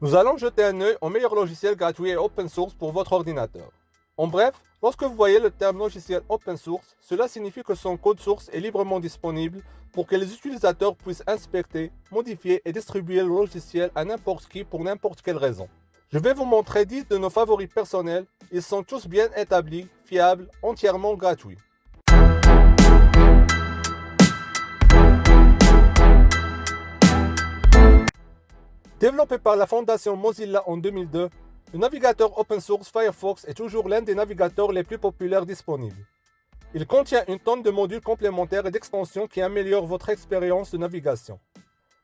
Nous allons jeter un œil au meilleur logiciel gratuit et open source pour votre ordinateur. En bref, lorsque vous voyez le terme logiciel open source, cela signifie que son code source est librement disponible pour que les utilisateurs puissent inspecter, modifier et distribuer le logiciel à n'importe qui pour n'importe quelle raison. Je vais vous montrer 10 de nos favoris personnels, ils sont tous bien établis, fiables, entièrement gratuits. Développé par la fondation Mozilla en 2002, le navigateur open source Firefox est toujours l'un des navigateurs les plus populaires disponibles. Il contient une tonne de modules complémentaires et d'extensions qui améliorent votre expérience de navigation.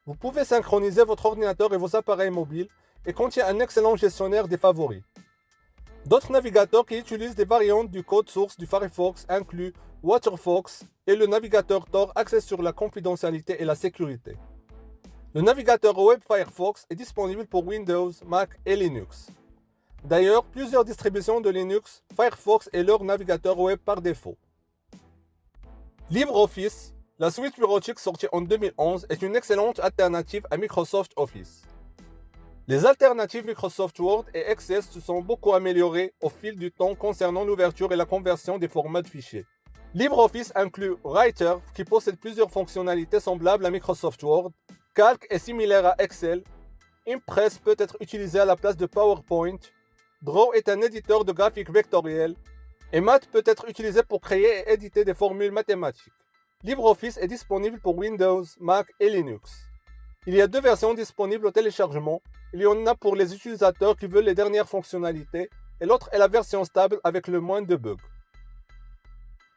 Vous pouvez synchroniser votre ordinateur et vos appareils mobiles et contient un excellent gestionnaire des favoris. D'autres navigateurs qui utilisent des variantes du code source du Firefox incluent WaterFox et le navigateur Tor axé sur la confidentialité et la sécurité. Le navigateur web Firefox est disponible pour Windows, Mac et Linux. D'ailleurs, plusieurs distributions de Linux, Firefox est leur navigateur web par défaut. LibreOffice, la suite bureautique sortie en 2011, est une excellente alternative à Microsoft Office. Les alternatives Microsoft Word et Excel se sont beaucoup améliorées au fil du temps concernant l'ouverture et la conversion des formats de fichiers. LibreOffice inclut Writer, qui possède plusieurs fonctionnalités semblables à Microsoft Word. Calc est similaire à Excel. Impress peut être utilisé à la place de PowerPoint. Draw est un éditeur de graphiques vectoriels. Et Math peut être utilisé pour créer et éditer des formules mathématiques. LibreOffice est disponible pour Windows, Mac et Linux. Il y a deux versions disponibles au téléchargement. Il y en a pour les utilisateurs qui veulent les dernières fonctionnalités et l'autre est la version stable avec le moins de bugs.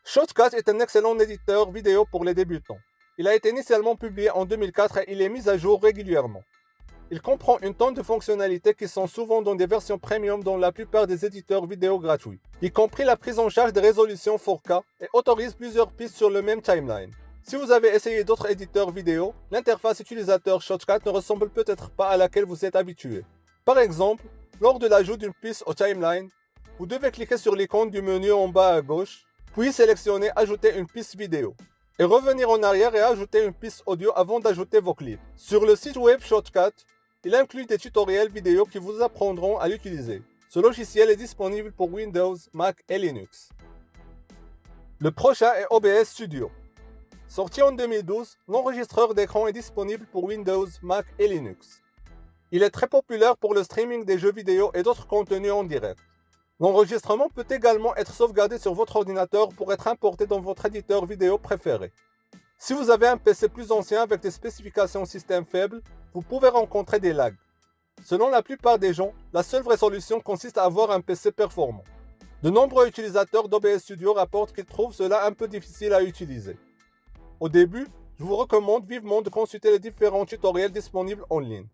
Shotcut est un excellent éditeur vidéo pour les débutants. Il a été initialement publié en 2004 et il est mis à jour régulièrement. Il comprend une tonne de fonctionnalités qui sont souvent dans des versions premium dans la plupart des éditeurs vidéo gratuits, y compris la prise en charge des résolutions 4K et autorise plusieurs pistes sur le même timeline. Si vous avez essayé d'autres éditeurs vidéo, l'interface utilisateur Shotcut ne ressemble peut-être pas à laquelle vous êtes habitué. Par exemple, lors de l'ajout d'une piste au timeline, vous devez cliquer sur l'icône du menu en bas à gauche, puis sélectionner Ajouter une piste vidéo. Et revenir en arrière et ajouter une piste audio avant d'ajouter vos clips. Sur le site web Shotcut, il inclut des tutoriels vidéo qui vous apprendront à l'utiliser. Ce logiciel est disponible pour Windows, Mac et Linux. Le prochain est OBS Studio. Sorti en 2012, l'enregistreur d'écran est disponible pour Windows, Mac et Linux. Il est très populaire pour le streaming des jeux vidéo et d'autres contenus en direct. L'enregistrement peut également être sauvegardé sur votre ordinateur pour être importé dans votre éditeur vidéo préféré. Si vous avez un PC plus ancien avec des spécifications système faibles, vous pouvez rencontrer des lags. Selon la plupart des gens, la seule vraie solution consiste à avoir un PC performant. De nombreux utilisateurs d'OBS Studio rapportent qu'ils trouvent cela un peu difficile à utiliser. Au début, je vous recommande vivement de consulter les différents tutoriels disponibles en ligne.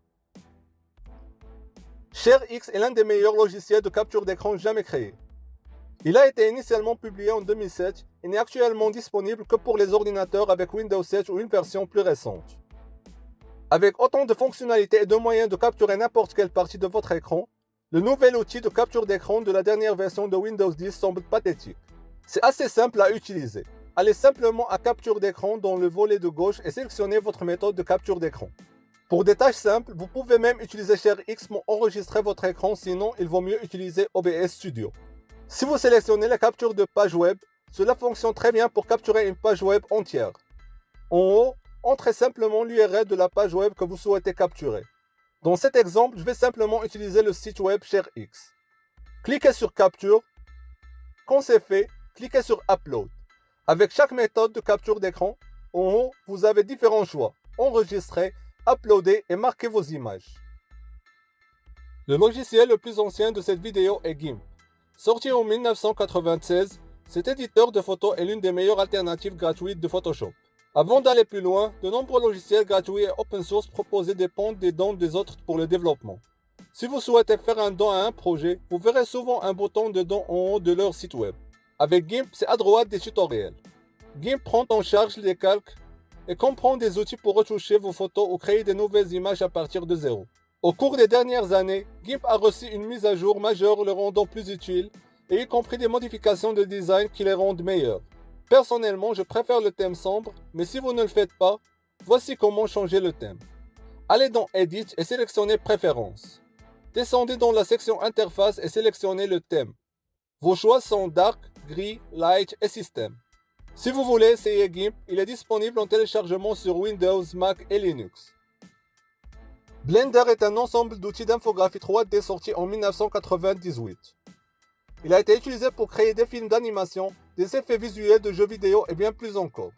ShareX est l'un des meilleurs logiciels de capture d'écran jamais créés. Il a été initialement publié en 2007 et n'est actuellement disponible que pour les ordinateurs avec Windows 7 ou une version plus récente. Avec autant de fonctionnalités et de moyens de capturer n'importe quelle partie de votre écran, le nouvel outil de capture d'écran de la dernière version de Windows 10 semble pathétique. C'est assez simple à utiliser. Allez simplement à Capture d'écran dans le volet de gauche et sélectionnez votre méthode de capture d'écran. Pour des tâches simples, vous pouvez même utiliser ShareX pour enregistrer votre écran, sinon il vaut mieux utiliser OBS Studio. Si vous sélectionnez la capture de page web, cela fonctionne très bien pour capturer une page web entière. En haut, entrez simplement l'URL de la page web que vous souhaitez capturer. Dans cet exemple, je vais simplement utiliser le site web ShareX. Cliquez sur Capture. Quand c'est fait, cliquez sur Upload. Avec chaque méthode de capture d'écran, en haut, vous avez différents choix. Enregistrer, uploader et marquer vos images. Le logiciel le plus ancien de cette vidéo est GIMP. Sorti en 1996, cet éditeur de photos est l'une des meilleures alternatives gratuites de Photoshop. Avant d'aller plus loin, de nombreux logiciels gratuits et open source proposés dépendent des dons des autres pour le développement. Si vous souhaitez faire un don à un projet, vous verrez souvent un bouton de don en haut de leur site web. Avec GIMP, c'est à droite des tutoriels. GIMP prend en charge les calques et comprend des outils pour retoucher vos photos ou créer de nouvelles images à partir de zéro. Au cours des dernières années, GIMP a reçu une mise à jour majeure le rendant plus utile et y compris des modifications de design qui les rendent meilleurs. Personnellement, je préfère le thème sombre, mais si vous ne le faites pas, voici comment changer le thème. Allez dans Edit et sélectionnez Préférences. Descendez dans la section Interface et sélectionnez le thème. Vos choix sont Dark, Gris, Light et System. Si vous voulez essayer GIMP, il est disponible en téléchargement sur Windows, Mac et Linux. Blender est un ensemble d'outils d'infographie 3D sorti en 1998. Il a été utilisé pour créer des films d'animation, des effets visuels de jeux vidéo et bien plus encore.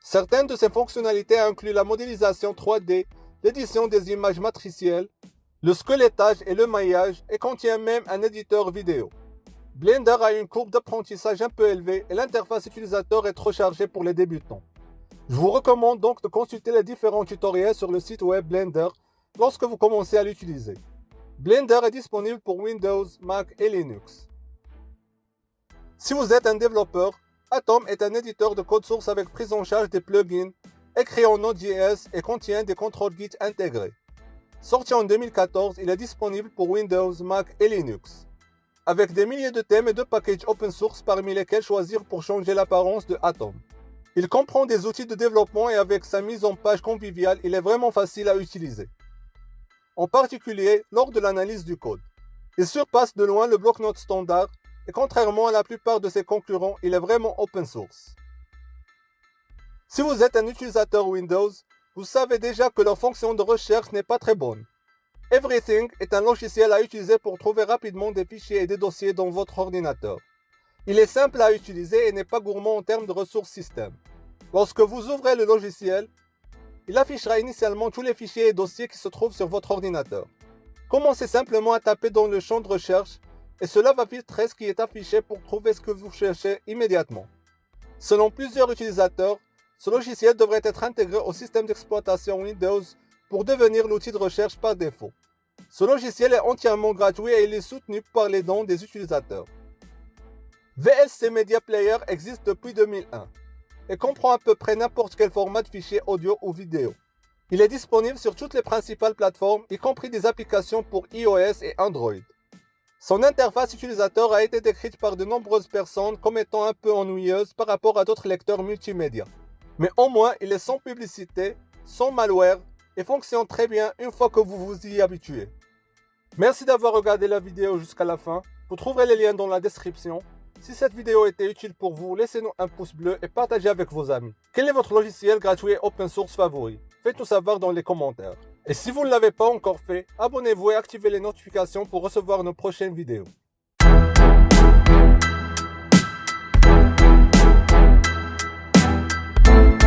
Certaines de ses fonctionnalités incluent la modélisation 3D, l'édition des images matricielles, le squelettage et le maillage et contient même un éditeur vidéo. Blender a une courbe d'apprentissage un peu élevée et l'interface utilisateur est trop chargée pour les débutants. Je vous recommande donc de consulter les différents tutoriels sur le site web Blender lorsque vous commencez à l'utiliser. Blender est disponible pour Windows, Mac et Linux. Si vous êtes un développeur, Atom est un éditeur de code source avec prise en charge des plugins, écrit en Node.js et contient des contrôles Git intégrés. Sorti en 2014, il est disponible pour Windows, Mac et Linux. Avec des milliers de thèmes et de packages open source parmi lesquels choisir pour changer l'apparence de Atom. Il comprend des outils de développement et avec sa mise en page conviviale, il est vraiment facile à utiliser. En particulier lors de l'analyse du code. Il surpasse de loin le bloc-notes standard et contrairement à la plupart de ses concurrents, il est vraiment open source. Si vous êtes un utilisateur Windows, vous savez déjà que leur fonction de recherche n'est pas très bonne. Everything est un logiciel à utiliser pour trouver rapidement des fichiers et des dossiers dans votre ordinateur. Il est simple à utiliser et n'est pas gourmand en termes de ressources système. Lorsque vous ouvrez le logiciel, il affichera initialement tous les fichiers et dossiers qui se trouvent sur votre ordinateur. Commencez simplement à taper dans le champ de recherche et cela va filtrer ce qui est affiché pour trouver ce que vous cherchez immédiatement. Selon plusieurs utilisateurs, ce logiciel devrait être intégré au système d'exploitation Windows pour devenir l'outil de recherche par défaut. Ce logiciel est entièrement gratuit et il est soutenu par les dons des utilisateurs. VLC Media Player existe depuis 2001 et comprend à peu près n'importe quel format de fichier audio ou vidéo. Il est disponible sur toutes les principales plateformes, y compris des applications pour iOS et Android. Son interface utilisateur a été décrite par de nombreuses personnes comme étant un peu ennuyeuse par rapport à d'autres lecteurs multimédia. Mais au moins, il est sans publicité, sans malware et fonctionne très bien une fois que vous vous y habituez. Merci d'avoir regardé la vidéo jusqu'à la fin. Vous trouverez les liens dans la description. Si cette vidéo était utile pour vous, laissez-nous un pouce bleu et partagez avec vos amis. Quel est votre logiciel gratuit et open source favori? Faites-nous savoir dans les commentaires. Et si vous ne l'avez pas encore fait, abonnez-vous et activez les notifications pour recevoir nos prochaines vidéos.